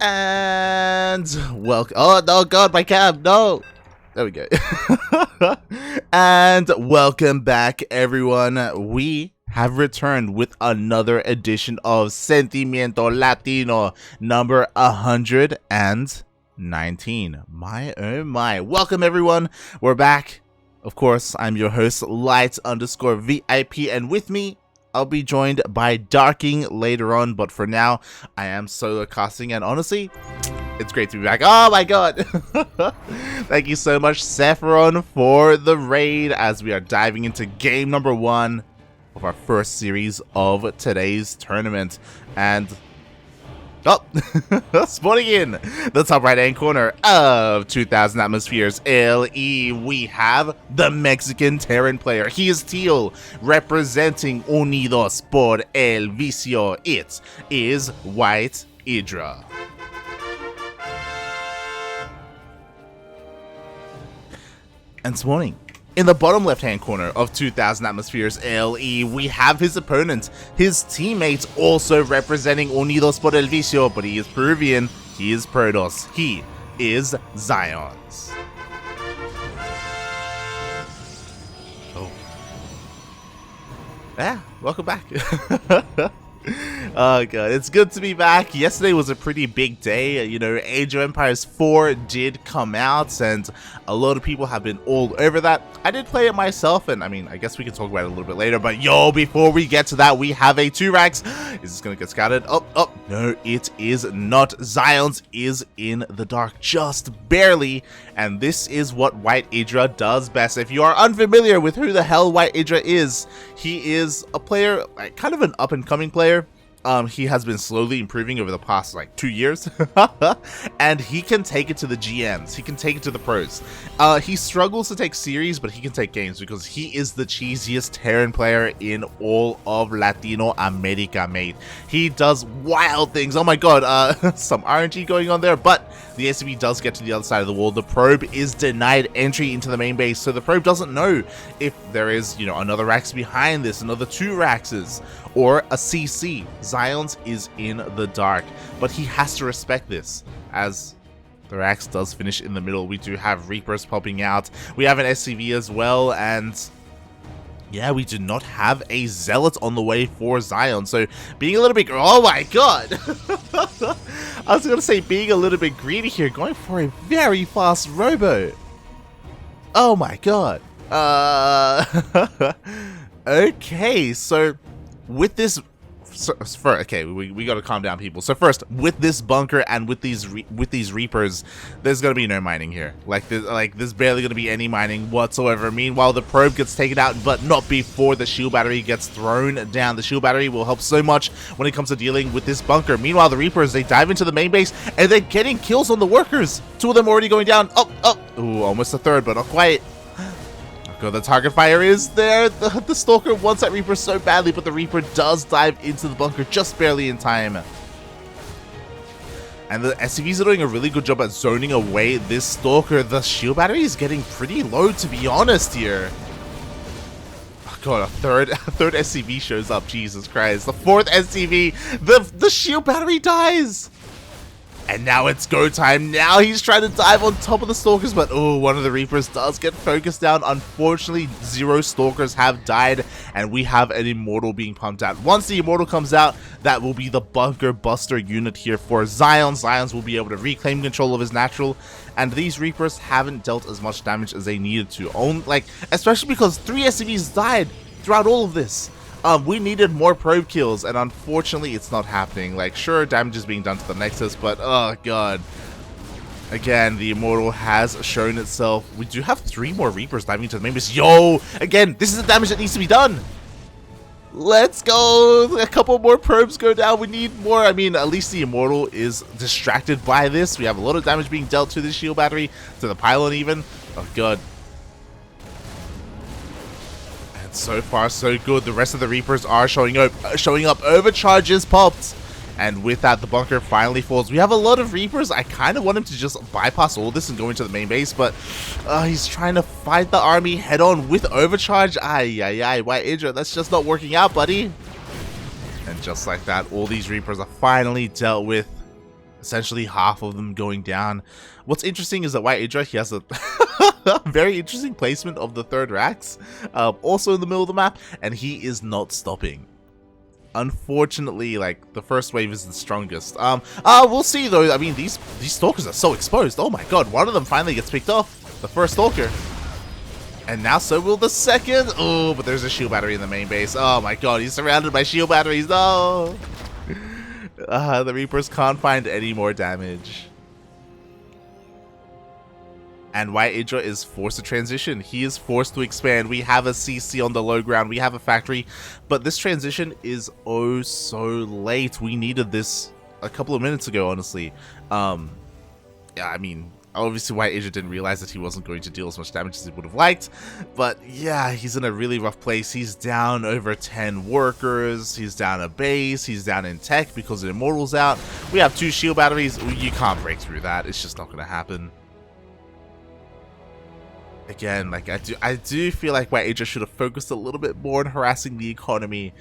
And welcome. Oh no, God, my cam. No. There we go. And welcome back, everyone. We have returned with another edition of Sentimiento Latino number 119. My oh my. Welcome, everyone. We're back. Of course, I'm your host, Light_VIP, and with me, I'll be joined by Darking later on, but for now, I am solo casting, and honestly, it's great to be back. Oh my god! Thank you so much, Sephiron, for the raid, as we are diving into game number 1 of our first series of today's tournament. And oh, spawning in the top right hand corner of 2000 Atmospheres LE, we have the Mexican Terran player. He is teal, representing Unidos por el Vicio. It is WhiteIdra. And spawning in the bottom left-hand corner of 2000 Atmospheres LE, we have his opponent, his teammates, also representing Unidos por el Vicio, but he is Peruvian, he is Protos, he is XionS. Oh. Yeah, welcome back. Oh god, it's good to be back. Yesterday was a pretty big day. You know, Age of Empires 4 did come out, and a lot of people have been all over that. I did play it myself, and I mean, I guess we can talk about it a little bit later, but yo, before we get to that, we have a 2-Rax. Is this gonna get scouted? Oh, no, it is not. XionS is in the dark, just barely, and this is what WhiteIdra does best. If you are unfamiliar with who the hell WhiteIdra is, he is a player, kind of an up-and-coming player. He has been slowly improving over the past like 2 years, and he can take it to the GMs, he can take it to the pros. He struggles to take series, but he can take games because he is the cheesiest Terran player in all of Latino America, mate. He does wild things. Oh my god, some RNG going on there, but the SCV does get to the other side of the wall. The probe is denied entry into the main base, so the probe doesn't know if there is, you know, another Rax behind this, another 2 Raxes, or a CC. XionS is in the dark, but he has to respect this, as the Rax does finish in the middle. We do have Reapers popping out, we have an SCV as well, and yeah, we do not have a Zealot on the way for XionS, so being a little bit, oh my god, I was gonna say being a little bit greedy here, going for a very fast robo. Oh my god. Okay, so with this, okay, we gotta calm down, people. So first, with this bunker and with these Reapers, there's gonna be no mining here. There's barely gonna be any mining whatsoever. Meanwhile, the probe gets taken out, but not before the shield battery gets thrown down. The shield battery will help so much when it comes to dealing with this bunker. Meanwhile, the Reapers, they dive into the main base, and they're getting kills on the workers. 2 of them already going down. Ooh, almost a third, but not quite. God, the target fire is there. The Stalker wants that Reaper so badly, but the Reaper does dive into the bunker just barely in time. And the SCVs are doing a really good job at zoning away this Stalker. The shield battery is getting pretty low, to be honest here. Oh god, a third SCV shows up. Jesus Christ. The 4th SCV, the shield battery dies. And now it's go time. Now he's trying to dive on top of the Stalkers, but oh, one of the Reapers does get focused down. Unfortunately, 0 Stalkers have died, and we have an Immortal being pumped out. Once the Immortal comes out, that will be the Bunker Buster unit here for XionS. XionS will be able to reclaim control of his natural, and these Reapers haven't dealt as much damage as they needed to. Especially because 3 SCVs died throughout all of this. We needed more probe kills, and unfortunately it's not happening. Like, sure, damage is being done to the Nexus, but oh god. Again, the Immortal has shown itself. We do have 3 more Reapers diving into the main base. Yo! Again, this is the damage that needs to be done! Let's go! A couple more probes go down. We need more. I mean, at least the Immortal is distracted by this. We have a lot of damage being dealt to the shield battery, to the pylon even. Oh god. So far, so good. The rest of the Reapers are showing up. Overcharges popped. And with that, the bunker finally falls. We have a lot of Reapers. I kind of want him to just bypass all this and go into the main base, but he's trying to fight the army head on with overcharge. WhiteIdra, that's just not working out, buddy. And just like that, all these Reapers are finally dealt with. Essentially half of them going down. What's interesting is that WhiteIdra, he has a very interesting placement of the third racks, also in the middle of the map, and he is not stopping. Unfortunately, like, the first wave is the strongest. We'll see though. I mean, these stalkers are so exposed. Oh my god, one of them finally gets picked off. The first stalker. And now so will the second. Oh, but there's a shield battery in the main base. Oh my god, he's surrounded by shield batteries. No! The Reapers can't find any more damage. And WhiteIdra is forced to transition. He is forced to expand. We have a CC on the low ground. We have a factory. But this transition is oh so late. We needed this a couple of minutes ago, honestly. Yeah, I mean, obviously WhiteIdra didn't realize that he wasn't going to deal as much damage as he would have liked. But yeah, he's in a really rough place. He's down over 10 workers. He's down a base. He's down in tech because the Immortal's out. We have 2 shield batteries. You can't break through that. It's just not going to happen. Again, like I do feel like WhiteIdra should have focused a little bit more on harassing the economy.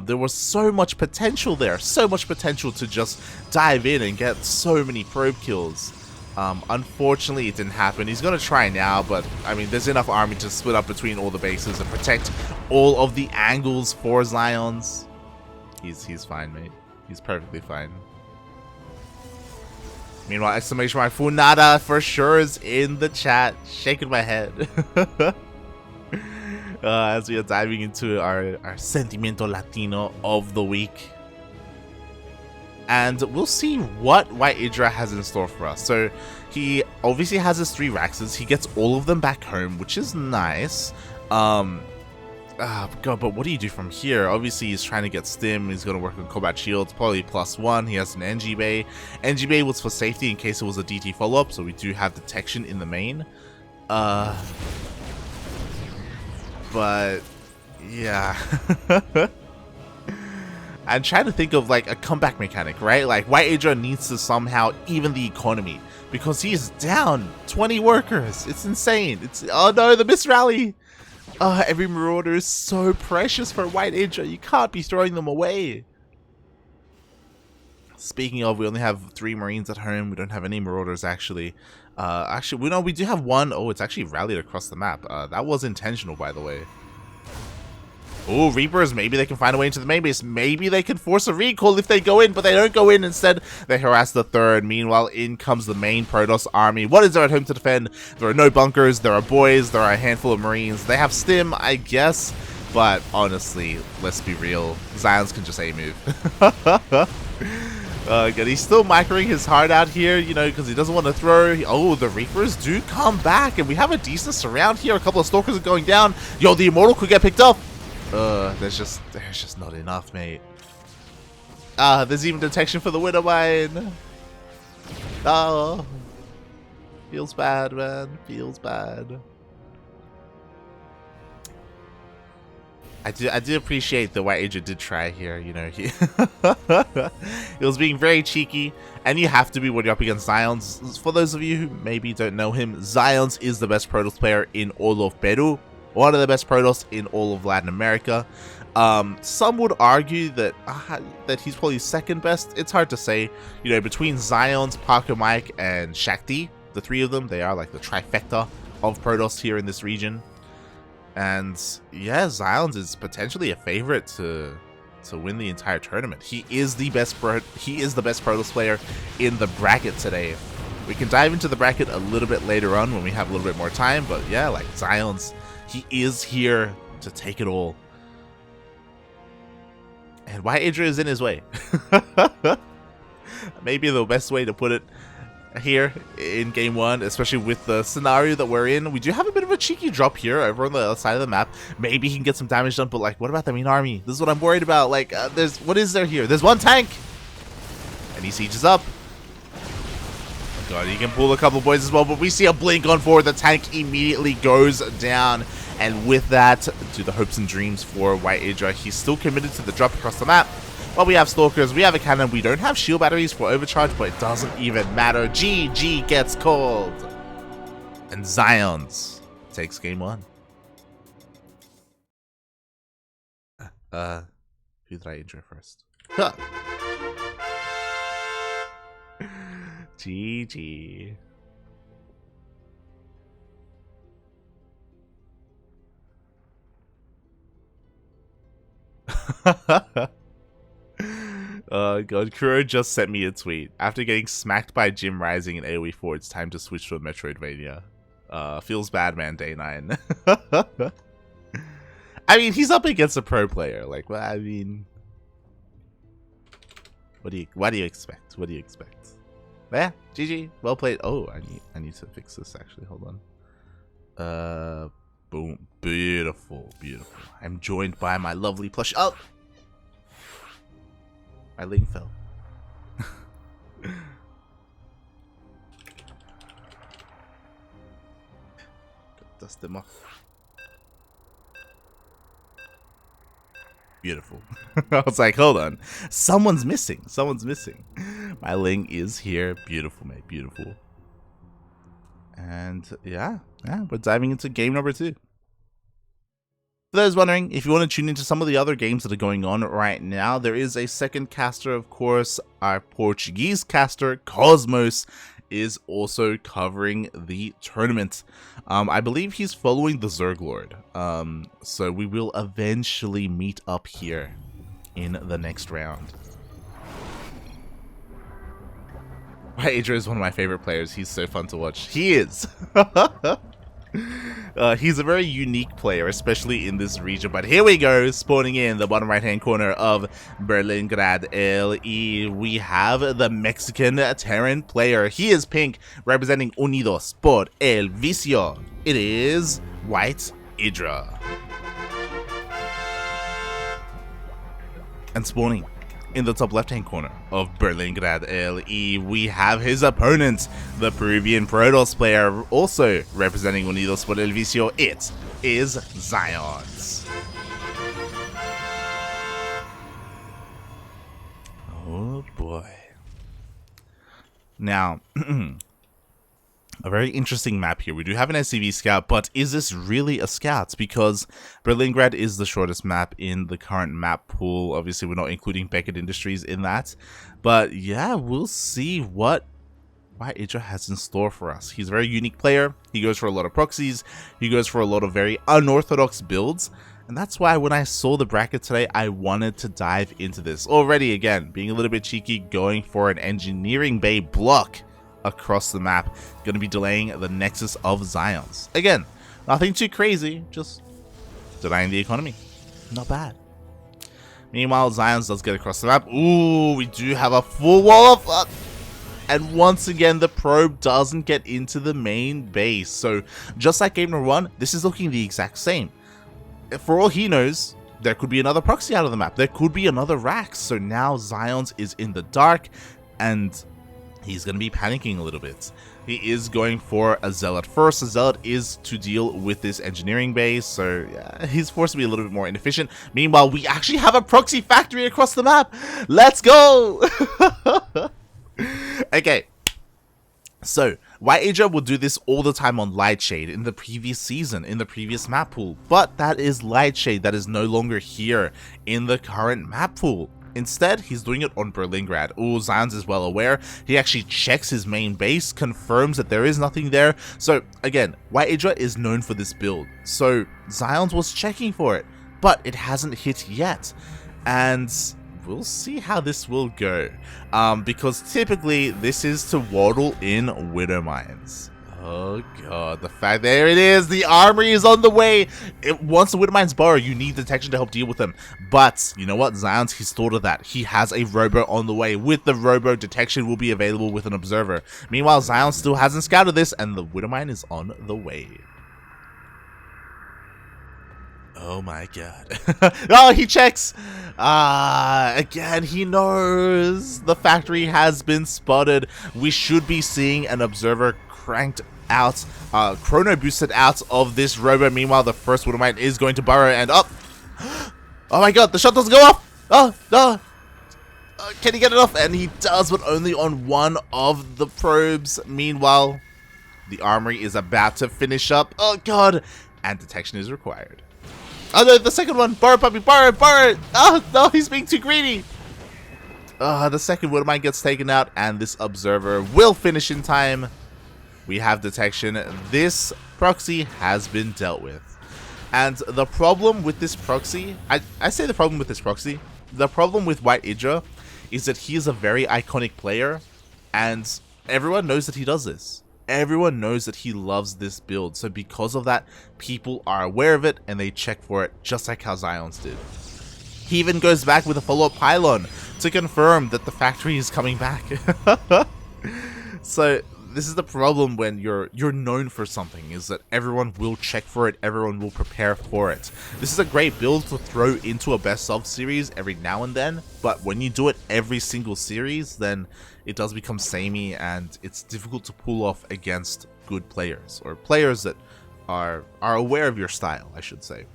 There was so much potential there, so much potential to just dive in and get so many probe kills. Unfortunately, it didn't happen. He's gonna try now, but I mean, there's enough army to split up between all the bases and protect all of the angles for XionS. He's fine, mate. He's perfectly fine. Meanwhile, exclamation mark Funada for sure is in the chat, shaking my head. As we are diving into our Sentimiento Latino of the week. And we'll see what WhiteIdra has in store for us. So he obviously has his 3 Raxes. He gets all of them back home, which is nice. God, but what do you do from here? Obviously, he's trying to get stim. He's going to work on combat shields, probably +1. He has an NG bay. NG bay was for safety in case it was a DT follow-up, so we do have detection in the main. But yeah. I'm trying to think of like a comeback mechanic, right? Like WhiteIdra needs to somehow even the economy because he is down 20 workers. It's insane. Oh no, the miss rally. Every Marauder is so precious for WhiteIdra. You can't be throwing them away. Speaking of, we only have 3 Marines at home. We don't have any Marauders, actually. We do have one. Oh, it's actually rallied across the map. That was intentional, by the way. Oh, Reapers, maybe they can find a way into the main base. Maybe they can force a recall if they go in, but they don't go in. Instead, they harass the third. Meanwhile, in comes the main Protoss army. What is there at home to defend? There are no bunkers. There are boys. There are a handful of Marines. They have stim, I guess. But honestly, let's be real. XionS can just A-move. Again, he's still microing his heart out here, you know, because he doesn't want to throw. Oh, the Reapers do come back, and we have a decent surround here. A couple of Stalkers are going down. Yo, the Immortal could get picked up. There's just not enough, mate. There's even detection for the Widowmine. Oh, feels bad, man. Feels bad. I do appreciate that WhiteIdra did try here. You know, he was being very cheeky, and you have to be when you're up against XionS. For those of you who maybe don't know him, XionS is the best Protoss player in all of Peru. One of the best Protoss in all of Latin America. Some would argue that he's probably second best. It's hard to say. You know, between XionS, Parker Mike, and Shakti, the 3 of them, they are like the trifecta of Protoss here in this region. And yeah, XionS is potentially a favorite to win the entire tournament. He is the best Protoss player in the bracket today. We can dive into the bracket a little bit later on when we have a little bit more time. But yeah, like XionS, he is here to take it all. And WhiteIdra is in his way. Maybe the best way to put it here in game 1, especially with the scenario that we're in. We do have a bit of a cheeky drop here over on the other side of the map. Maybe he can get some damage done, but like, what about the main army? This is what I'm worried about. Like, what is there here? There's 1 tank! And he sieges up. God, he can pull a couple boys as well, but we see a blink on forward. The tank immediately goes down. And with that, to the hopes and dreams for WhiteIdra. He's still committed to the drop across the map. Well, we have Stalkers, we have a cannon, we don't have shield batteries for overcharge, but it doesn't even matter. GG gets called. And XionS takes game 1. Who did I intro first? Huh. GG. God, Kuro just sent me a tweet. After getting smacked by Jim Rising in AoE 4, it's time to switch to a Metroidvania. Feels bad, man, day 9. I mean, he's up against a pro player. Like, well, I mean, what do you expect? What do you expect? Yeah, GG, well played. Oh, I need to fix this actually. Hold on. Boom, beautiful, beautiful. I'm joined by my lovely plush. Oh, my link fell. Dust them off. Beautiful. I was like, hold on. Someone's missing. Someone's missing. My Ling is here. Beautiful, mate. Beautiful. And yeah, we're diving into game number 2. For those wondering, if you want to tune into some of the other games that are going on right now, there is a second caster, of course. Our Portuguese caster, Cosmos, is also covering the tournament. I believe he's following the Zerglord. So we will eventually meet up here in the next round. WhiteIdra is one of my favorite players. He's so fun to watch. He is. He's a very unique player, especially in this region. But here we go, spawning in the bottom right-hand corner of Berlingrad LE. We have the Mexican Terran player. He is pink, representing Unidos por el Vicio. It is WhiteIdra. And spawning in the top left-hand corner of Berlingrad LE, we have his opponent, the Peruvian Protoss player, also representing Unidos por el Vicio. It is XionS. Oh boy. Now, a very interesting map here. We do have an SCV scout, but is this really a scout? Because Berlingrad is the shortest map in the current map pool. Obviously, we're not including Beckett Industries in that. But yeah, we'll see what WhiteIdra has in store for us. He's a very unique player. He goes for a lot of proxies. He goes for a lot of very unorthodox builds. And that's why when I saw the bracket today, I wanted to dive into this. Already, again, being a little bit cheeky, going for an engineering bay block across the map, going to be delaying the nexus of XionS. Again, nothing too crazy, just denying the economy. Not bad. Meanwhile, XionS does get across the map. Ooh, we do have a full wall of... and once again, the probe doesn't get into the main base. So, just like game number 1, this is looking the exact same. For all he knows, there could be another proxy out of the map. There could be another Rax. So now XionS is in the dark, and he's going to be panicking a little bit. He is going for a Zealot first. A Zealot is to deal with this engineering base, so yeah, he's forced to be a little bit more inefficient. Meanwhile, we actually have a proxy factory across the map. Let's go! Okay. So, WhiteIdra will do this all the time on Lightshade in the previous season, in the previous map pool. But that is Lightshade that is no longer here in the current map pool. Instead, he's doing it on Berlingrad. Ooh, XionS is well aware. He actually checks his main base, confirms that there is nothing there. So, again, WhiteIdra is known for this build. So, XionS was checking for it, but it hasn't hit yet. And we'll see how this will go. Because typically, this is to waddle in Widow Mines. Oh god, the fact, there it is, the armory is on the way. Once the Widow Mines borrow, you need detection to help deal with them. But, you know what, XionS, he's thought of that. He has a robo on the way. With the robo, detection will be available with an observer. Meanwhile, XionS still hasn't scouted this, and the Widow Mine is on the way. Oh my god. Oh, he checks! Again, he knows the factory has been spotted. We should be seeing an observer cranked out, chrono boosted out of this robo. Meanwhile, the first Widow Mine is going to burrow and up. Oh my god, the shot doesn't go off! Oh, no! Can he get it off? And he does, but only on one of the probes. Meanwhile, the armory is about to finish up. Oh god! And detection is required. Oh no, the second one! Borrow, puppy, borrow, borrow! Oh no, he's being too greedy! The second Widow Mine gets taken out, and this Observer will finish in time. We have detection. This proxy has been dealt with. And the problem with this proxy, I say the problem with this proxy, the problem with WhiteIdra is that he is a very iconic player, and everyone knows that he does this. Everyone knows that he loves this build, so because of that, people are aware of it, and they check for it, just like how XionS did. He even goes back with a follow-up pylon to confirm that the factory is coming back. So this is the problem when you're known for something, is that everyone will check for it, everyone will prepare for it. This is a great build to throw into a best of series every now and then, but when you do it every single series, then it does become samey, and it's difficult to pull off against good players, or players that are aware of your style, I should say.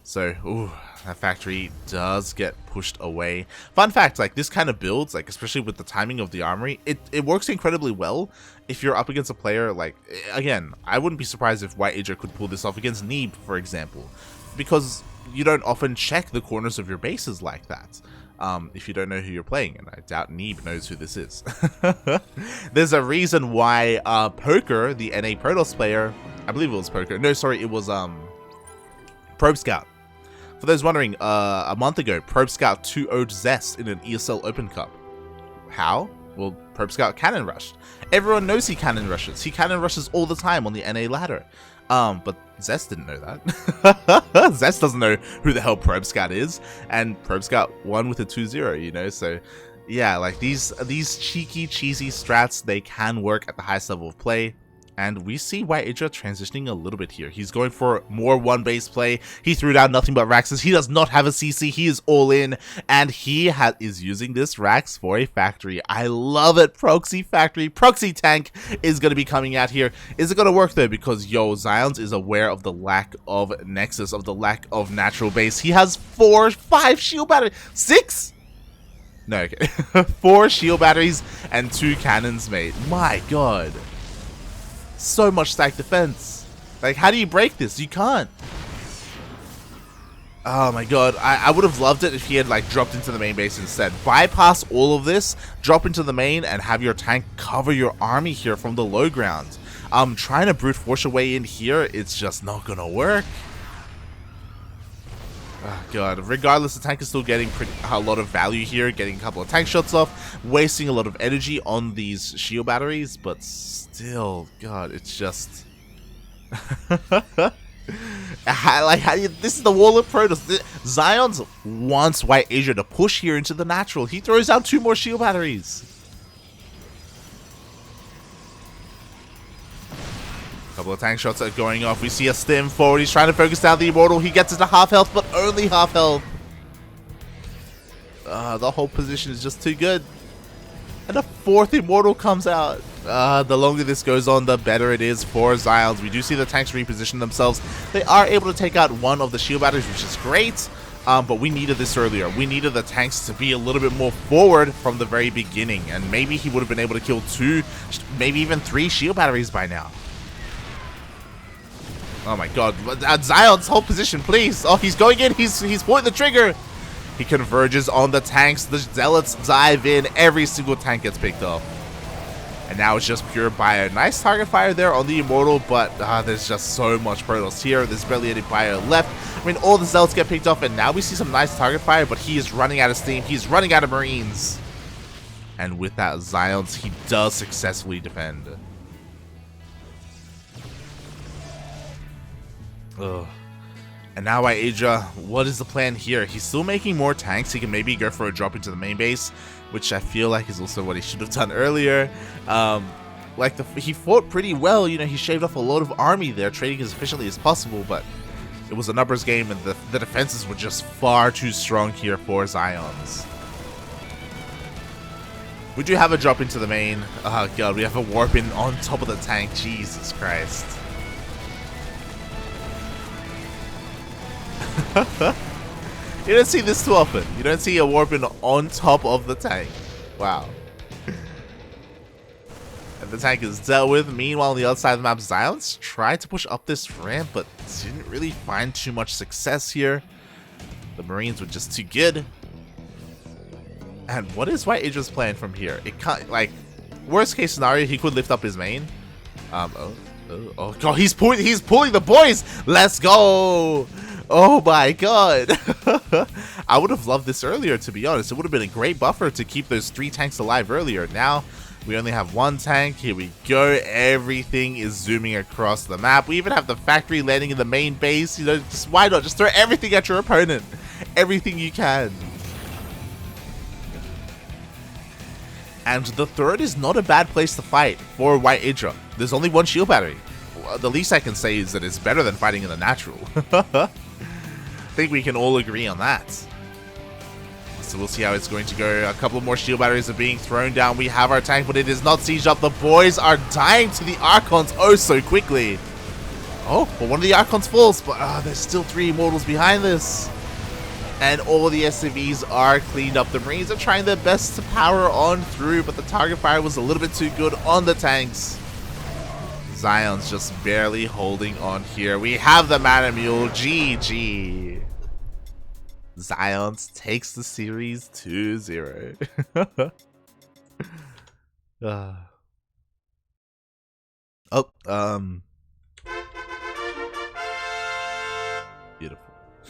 So, ooh, that factory does get pushed away. Fun fact, like, this kind of builds, like, especially with the timing of the armory, it works incredibly well if you're up against a player, like, again, I wouldn't be surprised if WhiteIdra could pull this off against Neeb, for example, because you don't often check the corners of your bases like that. If you don't know who you're playing, and I doubt Neeb knows who this is. There's a reason why Poker, the NA Protoss player, I believe it was Poker, no, sorry, it was Probe Scout. For those wondering, a month ago, Probe Scout 2-0'd Zest in an ESL Open Cup. How? Well, Probe Scout cannon rushed. Everyone knows he cannon rushes. He cannon rushes all the time on the NA ladder. But Zest didn't know that. Zest doesn't know who the hell Probe Scout is, and Probe Scout won with a 2-0, you know, so yeah, like these cheeky, cheesy strats, they can work at the highest level of play. And we see WhiteIdra transitioning a little bit here. He's going for more one-base play. He threw down nothing but Raxes. He does not have a CC. He is all in. And he is using this Rax for a factory. I love it. Proxy factory. Proxy tank is going to be coming out here. Is it going to work, though? Because, yo, XionS is aware of the lack of Nexus, of the lack of natural base. He has 5 shield batteries. 6? No, okay. 4 shield batteries and 2 cannons, mate. My god. So much stack defense. Like, how do you break this? You can't. Oh my god, I would have loved it if he had like dropped into the main base instead. Bypass all of this, drop into the main, and have your tank cover your army here from the low ground. Trying to brute force your way in here, it's just not gonna work. Oh god, regardless, the tank is still getting a lot of value here, getting a couple of tank shots off, wasting a lot of energy on these shield batteries, but still, god, it's just... this is the wall of Protoss. XionS wants WhiteIdra to push here into the natural. He throws out 2 more shield batteries. Couple of tank shots are going off. We see a stim forward. He's trying to focus down the Immortal. He gets it to half health, but only half health. The whole position is just too good. And a 4th Immortal comes out. The longer this goes on, the better it is for XionS. We do see the tanks reposition themselves. They are able to take out 1 of the shield batteries, which is great. But we needed this earlier. We needed the tanks to be a little bit more forward from the very beginning. And maybe he would have been able to kill 2, maybe even 3 shield batteries by now. Oh my god, XionS, hold position, please. Oh, he's going in, he's pulling the trigger. He converges on the tanks, the Zealots dive in, every single tank gets picked up. And now it's just pure bio. Nice target fire there on the Immortal, but there's just so much Protoss here. There's barely any bio left. I mean, all the Zealots get picked up, and now we see some nice target fire, but he is running out of steam. He's running out of Marines. And with that, XionS, he does successfully defend. Ugh. And now WhiteIdra, what is the plan here? He's still making more tanks. He can maybe go for a drop into the main base, which I feel like is also what he should have done earlier. He fought pretty well. You know, he shaved off a lot of army there, trading as efficiently as possible, but it was a numbers game, and the defenses were just far too strong here for XionS. We do have a drop into the main. Oh god, we have a warp in on top of the tank. Jesus Christ. You don't see this too often. You don't see a warping on top of the tank. Wow. And the tank is dealt with. Meanwhile, on the other side of the map, XionS tried to push up this ramp, but didn't really find too much success here. The Marines were just too good. And what is WhiteIdra's plan from here? It can't, like, worst case scenario, he could lift up his main. Oh god, he's pulling the boys! Let's go! Oh my god! I would have loved this earlier, to be honest. It would have been a great buffer to keep those 3 tanks alive earlier. Now, we only have 1 tank. Here we go. Everything is zooming across the map. We even have the factory landing in the main base. You know, just why not? Just throw everything at your opponent. Everything you can. And the third is not a bad place to fight for WhiteIdra. There's only 1 shield battery. Well, the least I can say is that it's better than fighting in the natural. I think we can all agree on that. So we'll see how it's going to go. A couple more shield batteries are being thrown down. We have our tank, but it is not sieged up. The boys are dying to the Archons oh so quickly. Oh, well, one of the Archons falls, but there's still 3 Immortals behind this. And all the SCVs are cleaned up. The Marines are trying their best to power on through, but the target fire was a little bit too good on the tanks. Xion's just barely holding on here. We have the Mana Mule. GG. Xion's takes the series 2-0. Oh,